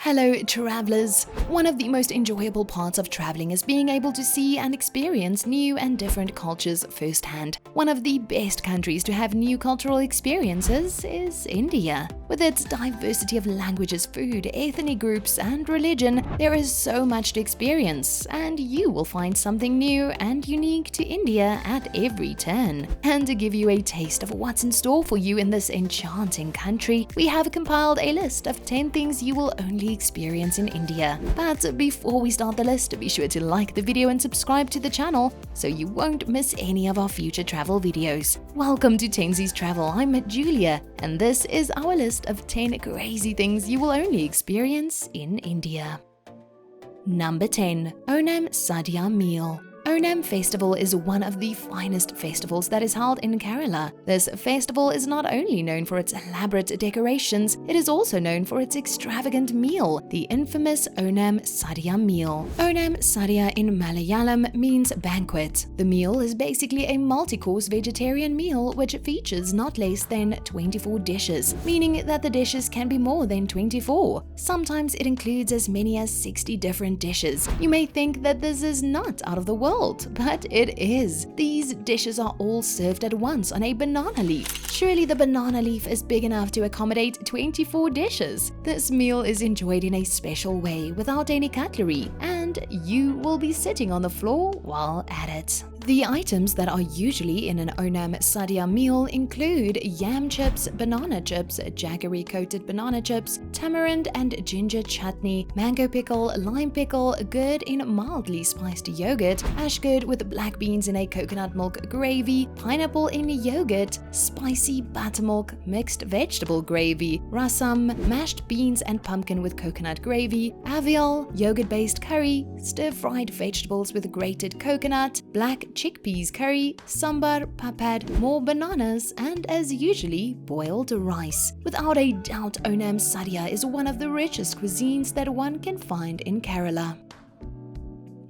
Hello travelers! One of the most enjoyable parts of traveling is being able to see and experience new and different cultures firsthand. One of the best countries to have new cultural experiences is India. With its diversity of languages, food, ethnic groups, and religion, there is so much to experience, and you will find something new and unique to India at every turn. And to give you a taste of what's in store for you in this enchanting country, we have compiled a list of 10 things you will only experience in India. But before we start the list, be sure to like the video and subscribe to the channel so you won't miss any of our future travel videos. Welcome to Tenzi's Travel, I'm Julia, and this is our list of 10 crazy things you will only experience in India. Number 10. Onam Sadia Meal. Onam Festival is one of the finest festivals that is held in Kerala. This festival is not only known for its elaborate decorations, it is also known for its extravagant meal, the infamous Onam Sadia meal. Onam Sadia in Malayalam means banquet. The meal is basically a multi-course vegetarian meal which features not less than 24 dishes, meaning that the dishes can be more than 24. Sometimes it includes as many as 60 different dishes. You may think that this is not out of the world, but it is. These dishes are all served at once on a banana leaf. Surely the banana leaf is big enough to accommodate 24 dishes. This meal is enjoyed in a special way without any cutlery, and you will be sitting on the floor while at it. The items that are usually in an Onam Sadia meal include yam chips, banana chips, jaggery-coated banana chips, tamarind and ginger chutney, mango pickle, lime pickle, curd in mildly spiced yogurt, ash curd with black beans in a coconut milk gravy, pineapple in yogurt, spicy buttermilk, mixed vegetable gravy, rasam, mashed beans and pumpkin with coconut gravy, avial, yogurt-based curry, stir-fried vegetables with grated coconut, black chickpeas curry, sambar, papad, more bananas, and as usually, boiled rice. Without a doubt, Onam Sadia is one of the richest cuisines that one can find in Kerala.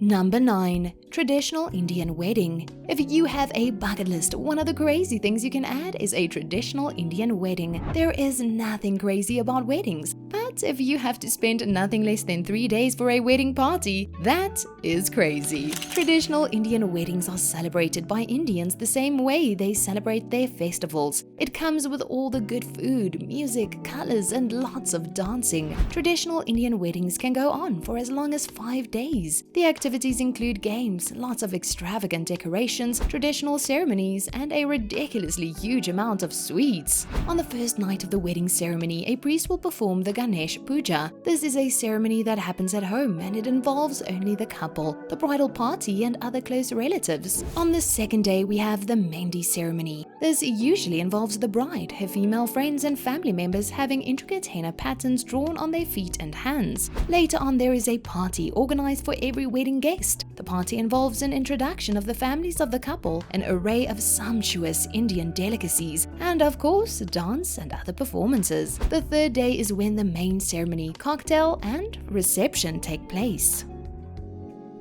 Number 9. Traditional Indian Wedding. If you have a bucket list, one of the crazy things you can add is a traditional Indian wedding. There is nothing crazy about weddings, but if you have to spend nothing less than 3 days for a wedding party, that is crazy. Traditional Indian weddings are celebrated by Indians the same way they celebrate their festivals. It comes with all the good food, music, colors, and lots of dancing. Traditional Indian weddings can go on for as long as 5 days. The activities include games, lots of extravagant decorations, traditional ceremonies, and a ridiculously huge amount of sweets. On the first night of the wedding ceremony, a priest will perform the Ganesh Puja. This is a ceremony that happens at home and it involves only the couple, the bridal party, and other close relatives. On the second day, we have the Mendi ceremony. This usually involves the bride, her female friends, and family members having intricate henna patterns drawn on their feet and hands. Later on, there is a party organized for every wedding guest. The party involves an introduction of the families of the couple, an array of sumptuous Indian delicacies, and of course, dance and other performances. The third day is when the main ceremony, cocktail, and reception take place.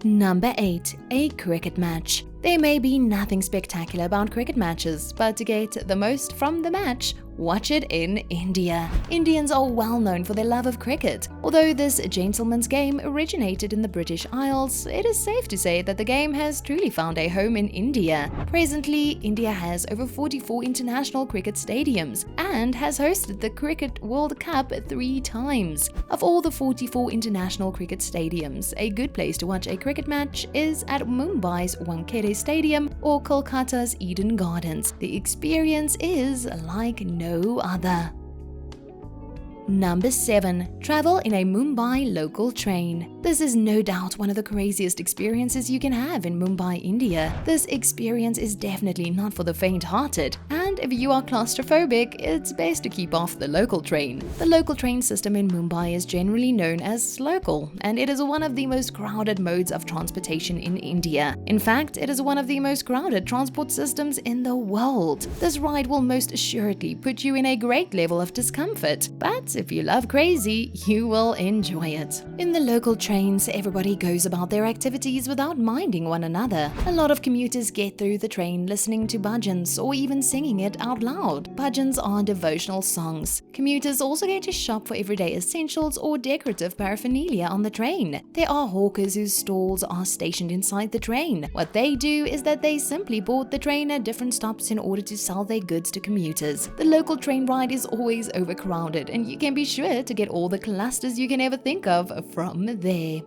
Number 8. A cricket match. There may be nothing spectacular about cricket matches, but to get the most from the match, watch it in India. Indians are well known for their love of cricket. Although this gentleman's game originated in the British Isles, it is safe to say that the game has truly found a home in India. Presently, India has over 44 international cricket stadiums and has hosted the Cricket World Cup 3 times. Of all the 44 international cricket stadiums, a good place to watch a cricket match is at Mumbai's Wankhede Stadium or Kolkata's Eden Gardens. The experience is like no other. Number 7. Travel in a Mumbai local train. This is no doubt one of the craziest experiences you can have in Mumbai, India. This experience is definitely not for the faint-hearted, and if you are claustrophobic, it's best to keep off the local train. The local train system in Mumbai is generally known as local, and it is one of the most crowded modes of transportation in India. In fact, it is one of the most crowded transport systems in the world. This ride will most assuredly put you in a great level of discomfort, but if you love crazy, you will enjoy it. In the local trains, everybody goes about their activities without minding one another. A lot of commuters get through the train listening to bhajans or even singing it out loud. Bhajans are devotional songs. Commuters also get to shop for everyday essentials or decorative paraphernalia on the train. There are hawkers whose stalls are stationed inside the train. What they do is that they simply board the train at different stops in order to sell their goods to commuters. The local train ride is always overcrowded, and you can be sure to get all the clusters you can ever think of from there.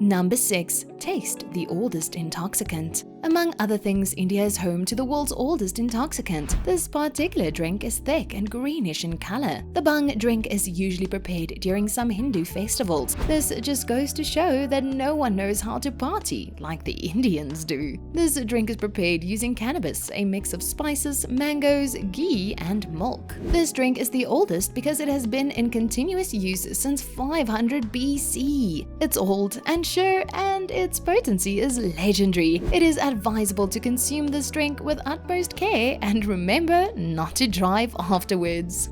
Number 6. Taste the oldest intoxicant. Among other things, India is home to the world's oldest intoxicant. This particular drink is thick and greenish in color. The bhang drink is usually prepared during some Hindu festivals. This just goes to show that no one knows how to party like the Indians do. This drink is prepared using cannabis, a mix of spices, mangoes, ghee, and milk. This drink is the oldest because it has been in continuous use since 500 BC. It's old and sure, and its potency is legendary. It is advisable to consume this drink with utmost care, and remember not to drive afterwards.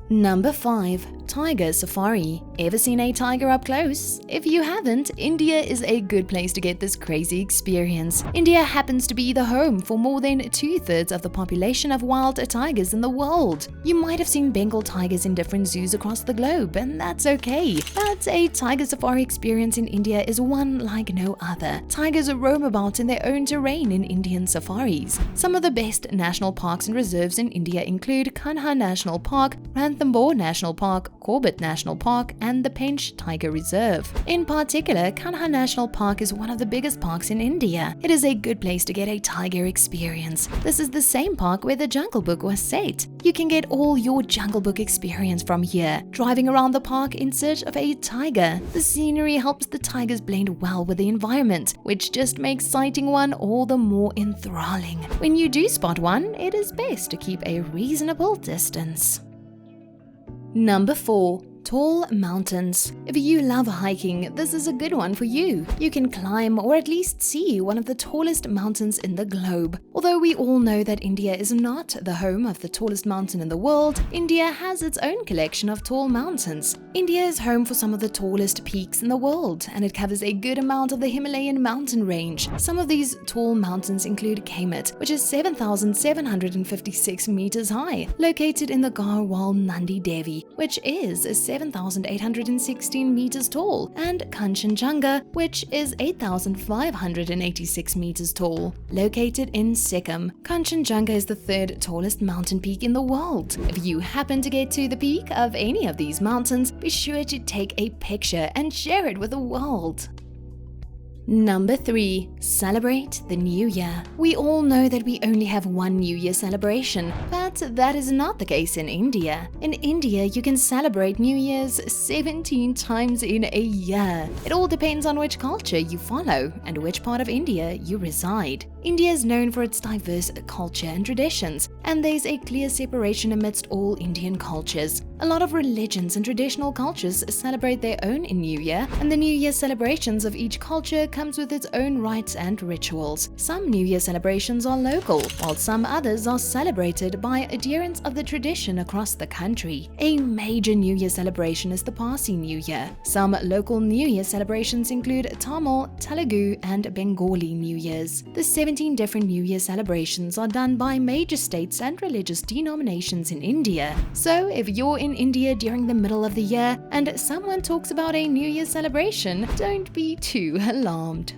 Number 5. Tiger Safari. Ever seen a tiger up close? If you haven't, India is a good place to get this crazy experience. India happens to be the home for more than 2/3 of the population of wild tigers in the world. You might have seen Bengal tigers in different zoos across the globe, and that's okay. But a tiger safari experience in India is one like no other. Tigers roam about in their own terrain in Indian safaris. Some of the best national parks and reserves in India include Kanha National Park, Ranthambore National Park, Corbett National Park, and the Pench Tiger Reserve. In particular, Kanha National Park is one of the biggest parks in India. It is a good place to get a tiger experience. This is the same park where the Jungle Book was set. You can get all your Jungle Book experience from here, driving around the park in search of a tiger. The scenery helps the tigers blend well with the environment, which just makes sighting one all the more enthralling. When you do spot one, it is best to keep a reasonable distance. Number 4. Tall mountains. If you love hiking, this is a good one for you. You can climb or at least see one of the tallest mountains in the globe. Although we all know that India is not the home of the tallest mountain in the world, India has its own collection of tall mountains. India is home for some of the tallest peaks in the world, and it covers a good amount of the Himalayan mountain range. Some of these tall mountains include Kamet, which is 7,756 meters high, located in the Garhwal Nandi Devi, which is 7,816 meters tall, and Kanchenjunga, which is 8,586 meters tall, located in Sikkim. Kanchenjunga is the 3rd tallest mountain peak in the world. If you happen to get to the peak of any of these mountains, be sure to take a picture and share it with the world. Number 3. Celebrate the New Year. We all know that we only have one New Year celebration, but that is not the case in India. In India, you can celebrate New Year's 17 times in a year. It all depends on which culture you follow and which part of India you reside. India is known for its diverse culture and traditions, and there's a clear separation amidst all Indian cultures. A lot of religions and traditional cultures celebrate their own New Year, and the New Year celebrations of each culture comes with its own rites and rituals. Some New Year celebrations are local, while some others are celebrated by adherents of the tradition across the country. A major New Year celebration is the Parsi New Year. Some local New Year celebrations include Tamil, Telugu, and Bengali New Years. The 17 different New Year celebrations are done by major states and religious denominations in India. So if you're in India during the middle of the year and someone talks about a New Year celebration, don't be too alarmed.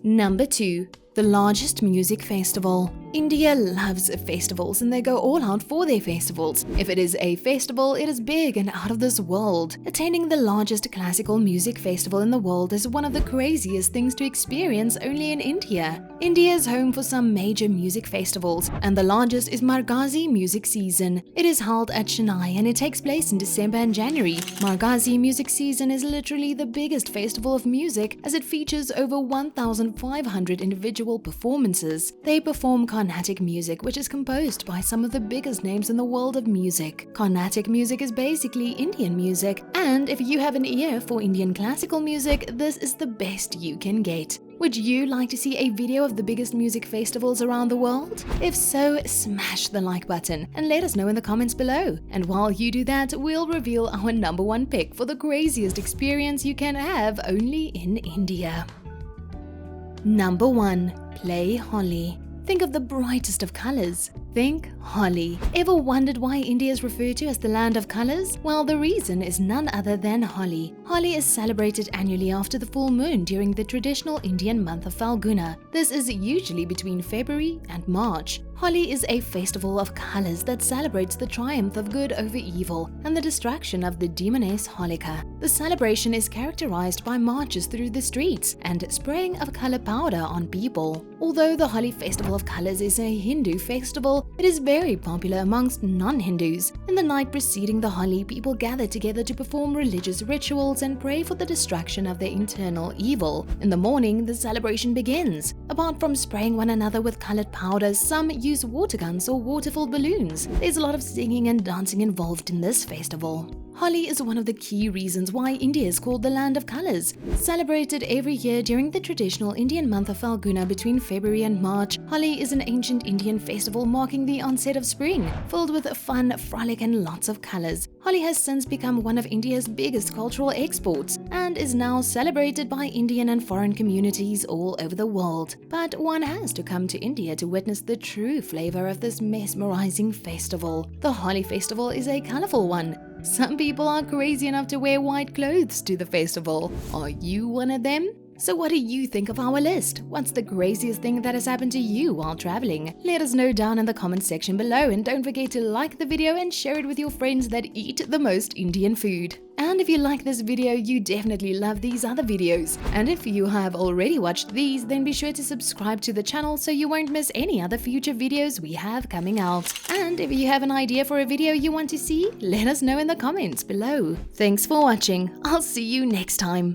Number 2. The largest music festival. India loves festivals, and they go all out for their festivals. If it is a festival, it is big and out of this world. Attending the largest classical music festival in the world is one of the craziest things to experience only in India. India is home for some major music festivals, and the largest is Margazi Music Season. It is held at Chennai, and it takes place in December and January. Margazi Music Season is literally the biggest festival of music, as it features over 1,500 individual performances. They perform Carnatic music, which is composed by some of the biggest names in the world of music. Carnatic music is basically Indian music, and if you have an ear for Indian classical music, this is the best you can get. Would you like to see a video of the biggest music festivals around the world? If so, smash the like button and let us know in the comments below. And while you do that, we'll reveal our number 1 pick for the craziest experience you can have only in India. Number 1. Play Holi. Think of the brightest of colors. Think Holi. Ever wondered why India is referred to as the land of colors? Well, the reason is none other than Holi. Holi is celebrated annually after the full moon during the traditional Indian month of Falguna. This is usually between February and March. Holi is a festival of colors that celebrates the triumph of good over evil and the destruction of the demoness Holika. The celebration is characterized by marches through the streets and spraying of color powder on people. Although the Holi Festival of Colors is a Hindu festival, it is very popular amongst non-Hindus. In the night preceding the Holi, people gather together to perform religious rituals and pray for the destruction of their internal evil. In the morning, the celebration begins. Apart from spraying one another with colored powders, some use water guns or water-filled balloons. There's a lot of singing and dancing involved in this festival. Holi is one of the key reasons why India is called the Land of Colors. Celebrated every year during the traditional Indian month of Falguna between February and March, Holi is an ancient Indian festival marking the onset of spring, filled with fun, frolic and lots of colors. Holi has since become one of India's biggest cultural exports and is now celebrated by Indian and foreign communities all over the world. But one has to come to India to witness the true flavor of this mesmerizing festival. The Holi festival is a colorful one. Some people are crazy enough to wear white clothes to the festival. Are you one of them? So what do you think of our list? What's the craziest thing that has happened to you while traveling? Let us know down in the comment section below, and don't forget to like the video and share it with your friends that eat the most Indian food. And if you like this video, you definitely love these other videos. And if you have already watched these, then be sure to subscribe to the channel so you won't miss any other future videos we have coming out. And if you have an idea for a video you want to see, let us know in the comments below. Thanks for watching. I'll see you next time.